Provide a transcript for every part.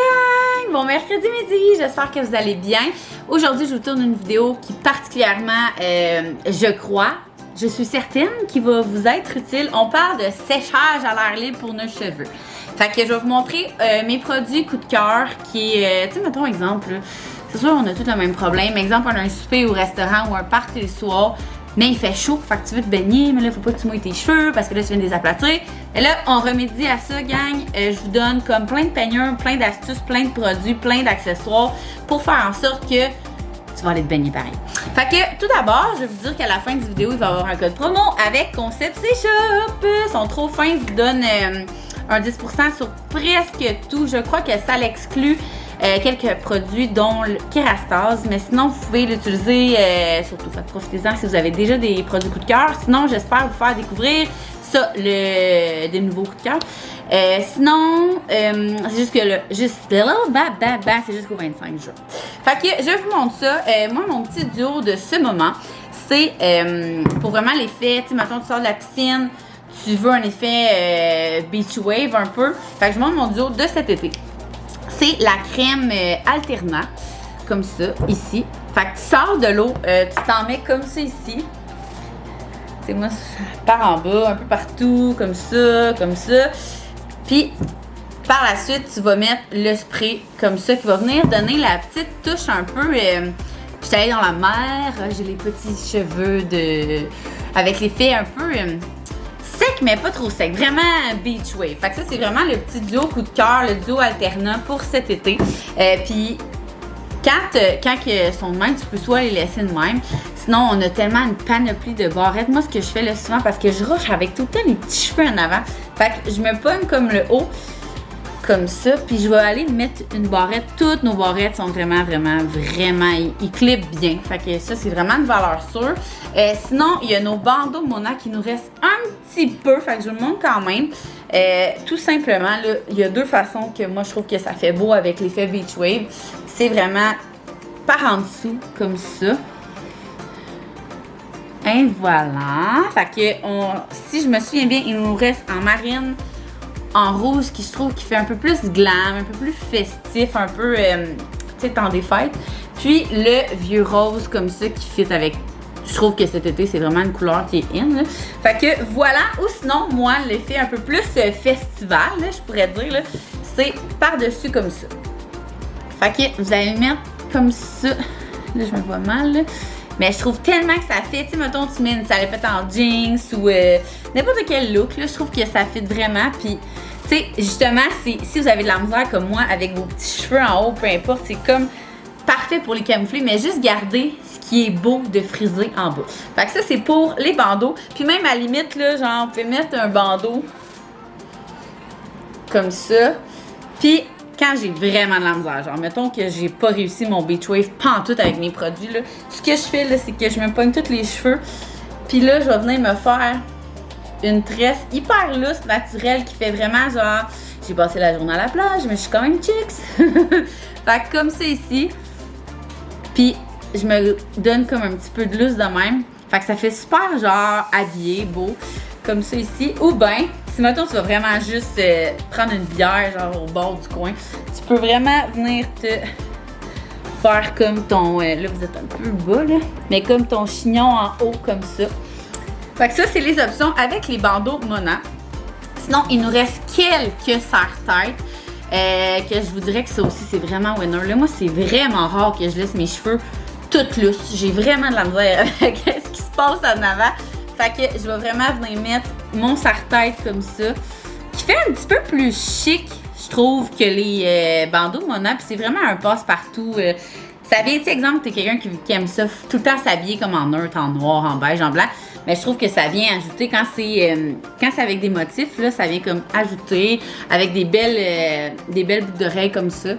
gang! Bon mercredi midi, j'espère que vous allez bien. Aujourd'hui, je vous tourne une vidéo qui particulièrement, je crois, je suis certaine qu'il va vous être utile. On parle de séchage à l'air libre pour nos cheveux. Fait que je vais vous montrer mes produits coup de cœur qui est, tu sais, mettons exemple, c'est sûr on a tous le même problème. Exemple, on a un souper au restaurant ou un party le soir, mais il fait chaud, fait que tu veux te baigner, mais là, faut pas que tu mouilles tes cheveux parce que là, tu viens de les aplatir. Et là, on remédie à ça, gang. Je vous donne comme plein de peigneurs, plein d'astuces, plein de produits, plein d'accessoires pour faire en sorte que tu vas aller te baigner pareil. Fait que, tout d'abord, je vais vous dire qu'à la fin de cette vidéo, il va y avoir un code promo avec Concept C-Shop. Ils sont trop fins, ils vous donnent un 10% sur presque tout. Je crois que ça l'exclut. Quelques produits dont le Kerastase, mais sinon vous pouvez l'utiliser, surtout profitez-en si vous avez déjà des produits coup de cœur. Sinon, j'espère vous faire découvrir ça, des nouveaux coups de cœur. Sinon, c'est juste que c'est jusqu'au 25 juin. Fait que je vous montre ça. Moi, mon petit duo de ce moment, c'est pour vraiment l'effet, tu sais, maintenant tu sors de la piscine, tu veux un effet beach wave un peu. Fait que je montre mon duo de cet été. C'est la crème Alterna, comme ça, ici. Fait que tu sors de l'eau, tu t'en mets comme ça ici. C'est moi, par en bas, un peu partout, comme ça, comme ça. Puis, par la suite, tu vas mettre le spray comme ça, qui va venir donner la petite touche un peu... J'étais allée dans la mer, j'ai les petits cheveux avec l'effet un peu... sec, mais pas trop sec. Vraiment beach wave. Fait que ça, c'est vraiment le petit duo coup de cœur, le duo Alterna pour cet été. Puis, quand sont de même, tu peux soit les laisser de même. Sinon, on a tellement une panoplie de barrettes. Moi, ce que je fais là souvent, parce que je rush avec tout le temps les petits cheveux en avant. Fait que je me pogne comme le haut, comme ça. Puis, je vais aller mettre une barrette. Toutes nos barrettes sont vraiment, ils clipent bien. Fait que ça, c'est vraiment une valeur sûre. Sinon, il y a nos bandeaux Mona qui nous restent un petit peu. Fait que je vous le montre quand même. Tout simplement, là, il y a deux façons que moi, je trouve que ça fait beau avec l'effet Beach Wave. C'est vraiment par en dessous, comme ça. Et voilà. Fait que, si je me souviens bien, il nous reste en marine, en rouge, qui je trouve qui fait un peu plus glam, un peu plus festif, un peu, tu sais, temps des fêtes. Puis le vieux rose comme ça qui fit avec, je trouve que cet été, c'est vraiment une couleur qui est in, là. Fait que voilà, ou sinon, moi, l'effet un peu plus festival, là, je pourrais dire, là, c'est par-dessus comme ça. Fait que vous allez le mettre comme ça. Là, je me vois mal, là. Mais je trouve tellement que ça fait, tu sais, mettons, tu mets une salopette en jeans ou n'importe quel look, là, je trouve que ça fit vraiment. Puis, tu sais, justement, si vous avez de la misère comme moi avec vos petits cheveux en haut, peu importe, c'est comme parfait pour les camoufler, mais juste garder ce qui est beau de friser en bas. Fait que ça, c'est pour les bandeaux. Puis même à la limite, là, genre, vous pouvez mettre un bandeau comme ça. Puis, quand j'ai vraiment de la misère, genre, mettons que j'ai pas réussi mon Beach Wave pantoute avec mes produits, là, ce que je fais, là, c'est que je me pogne tous les cheveux. Puis là, je vais venir me faire une tresse hyper lousse, naturelle, qui fait vraiment genre, j'ai passé la journée à la plage, mais je suis quand même chicks. Fait que comme ça ici. Puis, je me donne comme un petit peu de lousse de même. Fait que ça fait super, genre, habillé, beau. Comme ça ici. Ou ben, si mettons, tu vas vraiment juste prendre une bière, genre, au bord du coin, tu peux vraiment venir te faire comme ton... là, vous êtes un peu bas, là. Mais comme ton chignon en haut, comme ça. Fait que ça, c'est les options avec les bandeaux Mona. Sinon, il nous reste quelques serre-têtes. Que je vous dirais que ça aussi, c'est vraiment winner. Là, moi, c'est vraiment rare que je laisse mes cheveux toutes lousses. J'ai vraiment de la misère avec ce qui se passe en avant. Fait que je vais vraiment venir mettre mon serre-tête comme ça, qui fait un petit peu plus chic, je trouve, que les bandeaux Mona. Puis c'est vraiment un passe-partout. Ça vient, tu sais, exemple, t'es quelqu'un qui aime ça tout le temps s'habiller comme en neutre, en noir, en beige, en blanc. Mais je trouve que ça vient ajouter, quand c'est avec des motifs, là, ça vient comme ajouter avec des belles boucles d'oreilles comme ça.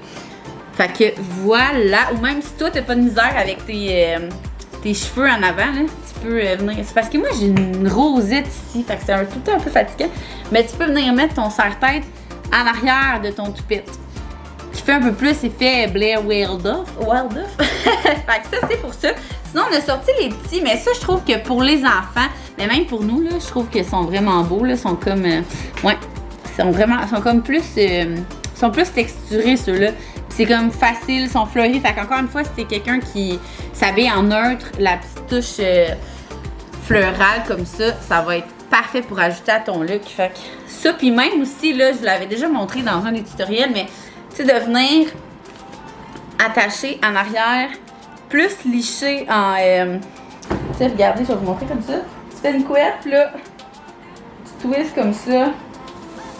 Fait que voilà. Ou même si toi, t'as pas de misère avec tes cheveux en avant, là, tu peux venir. C'est parce que moi, j'ai une rosette ici. Fait que c'est tout le temps un peu fatigant. Mais tu peux venir mettre ton serre-tête en arrière de ton toupette, qui fait un peu plus effet Blair Waldorf. Fait que ça, c'est pour ça. Sinon, on a sorti les petits, mais ça, je trouve que pour les enfants, mais même pour nous, là, je trouve qu'ils sont vraiment beaux, là, sont comme, ouais, sont comme plus Ils sont plus texturés, ceux-là. C'est comme facile, ils sont fleuris. Fait qu'encore une fois, si t'es quelqu'un qui s'habille en neutre, la petite touche fleurale comme ça va être parfait pour ajouter à ton look. Fait que ça, puis même aussi, là, je vous l'avais déjà montré dans un des tutoriels, mais tu sais, de venir attacher en arrière, plus licher en... tu sais, regardez, je vais vous montrer comme ça. Tu fais une couette, puis là, tu twists comme ça.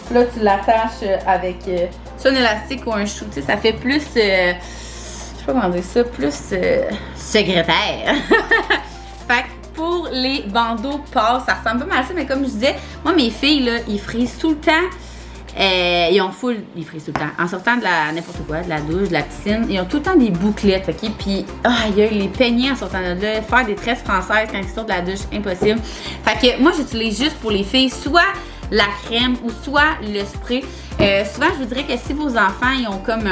Puis là, tu l'attaches avec soit un élastique ou un chou. Tu sais, ça fait plus... je sais pas comment dire ça, plus secrétaire. Fait que pour les bandeaux pâles, ça ressemble pas mal à ça, mais comme je disais, moi, mes filles, là, ils frisent tout le temps. Ils frisent tout le temps. En sortant de n'importe quoi, de la douche, de la piscine, ils ont tout le temps des bouclettes, ok? Puis, les peigner en sortant de là, faire des tresses françaises quand ils sortent de la douche, impossible. Fait que moi, j'utilise juste pour les filles, soit la crème ou soit le spray. Souvent, je vous dirais que si vos enfants, ils ont comme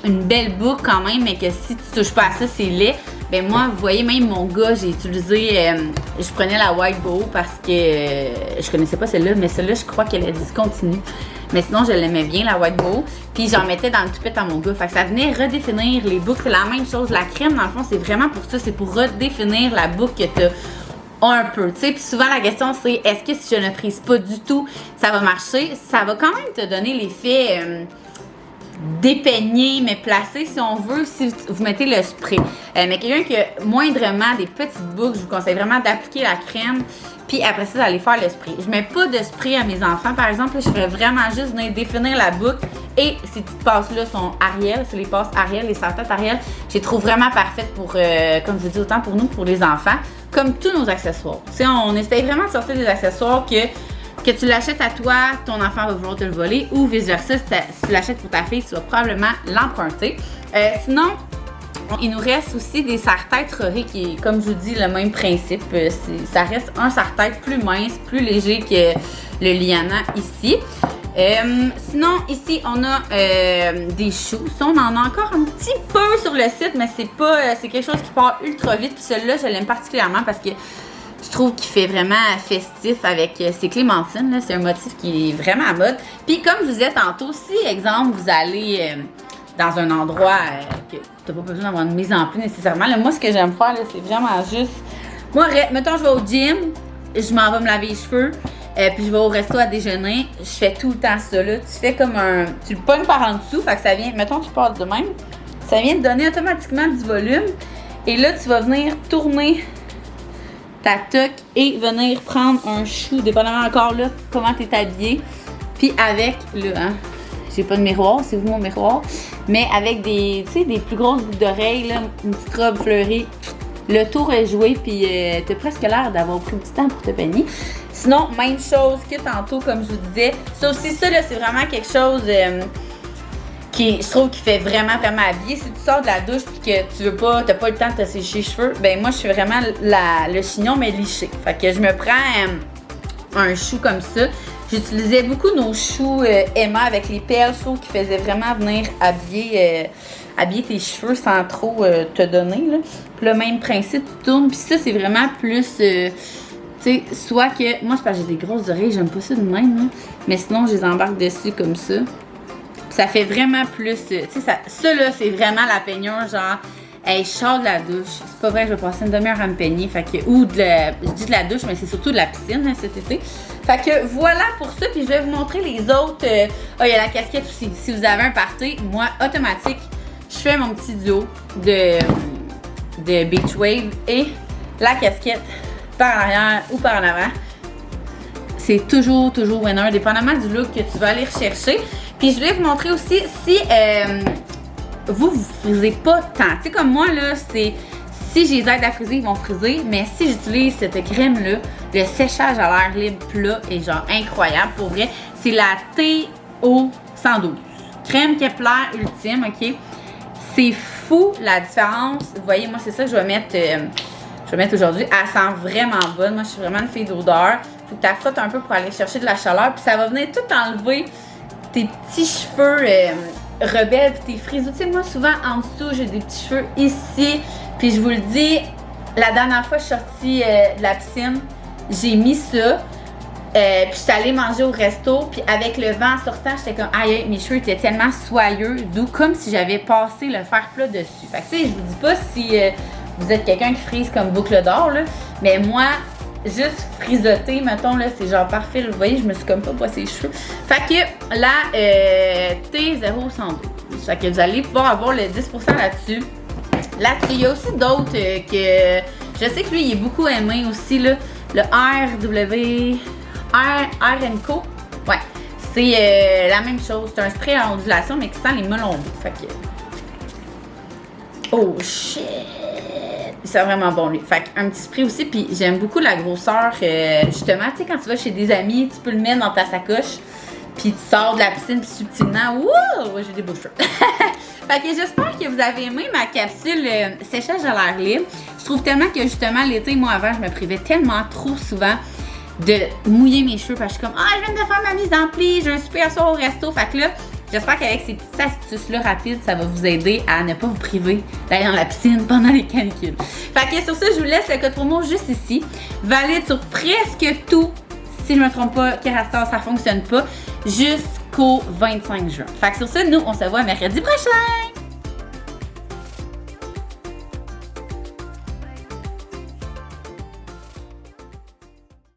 une belle boucle quand même, mais que si tu touches pas à ça, c'est laid. Ben moi, vous voyez, même mon gars, j'ai utilisé, je prenais la White Bow parce que je connaissais pas celle-là, mais celle-là, je crois qu'elle est discontinue. Mais sinon, je l'aimais bien, la White Bow. Puis j'en mettais dans le toupette à mon gars. Fait que ça venait redéfinir les boucles. C'est la même chose. La crème, dans le fond, c'est vraiment pour ça. C'est pour redéfinir la boucle que t'as un peu. Tu sais, puis souvent, la question, c'est est-ce que si je ne frise pas du tout, ça va marcher? Ça va quand même te donner l'effet... dépeigné, mais placé si on veut, si vous mettez le spray. Mais quelqu'un qui a moindrement des petites boucles, je vous conseille vraiment d'appliquer la crème, puis après ça, d'aller faire le spray. Je mets pas de spray à mes enfants, par exemple, là, je ferais vraiment juste venir définir la boucle, et ces petites passes-là sont Ariel, c'est les passes Ariel, les serre-têtes Ariel, je les trouve vraiment parfaites pour, comme je vous dis, autant pour nous que pour les enfants, comme tous nos accessoires. Tu sais, on essaye vraiment de sortir des accessoires que tu l'achètes à toi, ton enfant va vouloir te le voler, ou vice-versa, si tu l'achètes pour ta fille, tu vas probablement l'emprunter. Sinon, il nous reste aussi des serre-têtes Rory qui est, comme je vous dis, le même principe. Ça reste un serre-tête plus mince, plus léger que le Liana ici. Sinon, ici, on a des choux. Ça, on en a encore un petit peu sur le site, mais c'est quelque chose qui part ultra vite. Puis celui-là, je l'aime particulièrement parce que je trouve qu'il fait vraiment festif avec ses clémentines. C'est un motif qui est vraiment à mode. Puis comme je vous disais tantôt, si, exemple, vous allez dans un endroit que tu n'as pas besoin d'avoir une mise en pli nécessairement, là, moi, ce que j'aime faire, c'est vraiment juste... Moi, mettons, je vais au gym, je m'en vais me laver les cheveux, puis je vais au resto à déjeuner, je fais tout le temps ça. Là. Tu fais comme tu le pognes par en dessous, fait que ça vient... Mettons, tu pars de même, ça vient te donner automatiquement du volume. Et là, tu vas venir tourner ta toque et venir prendre un chou, dépendamment encore là comment tu es habillé. Puis avec le, j'ai pas de miroir, c'est vous mon miroir, mais avec des, tu sais, des plus grosses boucles d'oreilles, là, une petite robe fleurie, le tour est joué, puis t'as presque l'air d'avoir pris du temps pour te peigner. Sinon, même chose que tantôt, comme je vous disais, ça aussi, ça là, c'est vraiment quelque chose je trouve qu'il fait vraiment habillé. Si tu sors de la douche et que t'as pas le temps de te sécher les cheveux, ben moi je fais vraiment le chignon mais liché. Fait que je me prends un chou comme ça. J'utilisais beaucoup nos choux Emma avec les perles. Je trouve qu'ils faisaient vraiment venir habiller tes cheveux sans trop te donner. Là. Puis le même principe, tu tournes. Puis ça, c'est vraiment plus... tu sais, soit que... Moi, c'est parce que j'ai des grosses oreilles, j'aime pas ça de même. Là. Mais sinon, je les embarque dessus comme ça. Ça fait vraiment plus... Tu sais, ça là, c'est vraiment la peignure, genre... Hey, je sors de la douche. C'est pas vrai, je vais passer une demi-heure à me peigner. Fait que... je dis de la douche, mais c'est surtout de la piscine, hein, cet été. Fait que voilà pour ça. Puis je vais vous montrer les autres... il y a la casquette aussi. Si vous avez un party, moi, automatique, je fais mon petit duo de Beach Wave et la casquette par en arrière ou par en avant. C'est toujours winner, dépendamment du look que tu vas aller rechercher. Puis je voulais vous montrer aussi si vous frisez pas tant. Tu sais, comme moi, là, c'est... Si je les aide à friser, ils vont friser. Mais si j'utilise cette crème-là, le séchage à l'air libre plat est genre incroyable. Pour vrai, c'est la TO 112. Crème Kepler ultime, OK? C'est fou la différence. Vous voyez, moi, c'est ça que je vais mettre aujourd'hui. Elle sent vraiment bonne. Moi, je suis vraiment une fille d'odeur. Faut que tu la frottes un peu pour aller chercher de la chaleur. Puis ça va venir tout enlever tes petits cheveux rebelles puis tes frisous. Tu sais, moi, souvent, en dessous, j'ai des petits cheveux ici. Puis je vous le dis, la dernière fois que je suis sortie de la piscine, j'ai mis ça. Puis je suis allée manger au resto, puis avec le vent en sortant, j'étais comme aïe, mes cheveux étaient tellement soyeux, doux, comme si j'avais passé le fer plat dessus. Fait que tu sais, je vous dis pas si vous êtes quelqu'un qui frise comme boucle d'or, là, mais moi, juste frisoter, mettons, là, c'est genre parfait. Vous voyez, je me suis comme pas brossé les cheveux. Fait que la T012. Fait que vous allez pouvoir avoir le 10% là-dessus. Là-dessus, il y a aussi d'autres que je sais que lui, il est beaucoup aimé aussi, là. Le R&Co. Ouais, c'est la même chose. C'est un spray à ondulation, mais qui sent les melons doux. Fait que... Oh shit! C'est vraiment bon lui. Fait un petit spray aussi, puis j'aime beaucoup la grosseur. Justement, tu sais, quand tu vas chez des amis, tu peux le mettre dans ta sacoche, puis tu sors de la piscine, puis subtilement, wouh! J'ai des beaux cheveux. Fait que j'espère que vous avez aimé ma capsule séchage à l'air libre. Je trouve tellement que justement, l'été, moi avant, je me privais tellement trop souvent de mouiller mes cheveux parce que je suis comme, ah, je viens de faire ma mise en pli, j'ai un super soir au resto. Fait que là, j'espère qu'avec ces petites astuces-là rapides, ça va vous aider à ne pas vous priver d'aller dans la piscine pendant les canicules. Fait que sur ça, je vous laisse le code promo juste ici. Valide sur presque tout. Si je ne me trompe pas, Kerastase, ça fonctionne pas. Jusqu'au 25 juin. Fait que sur ça, nous, on se voit mercredi prochain!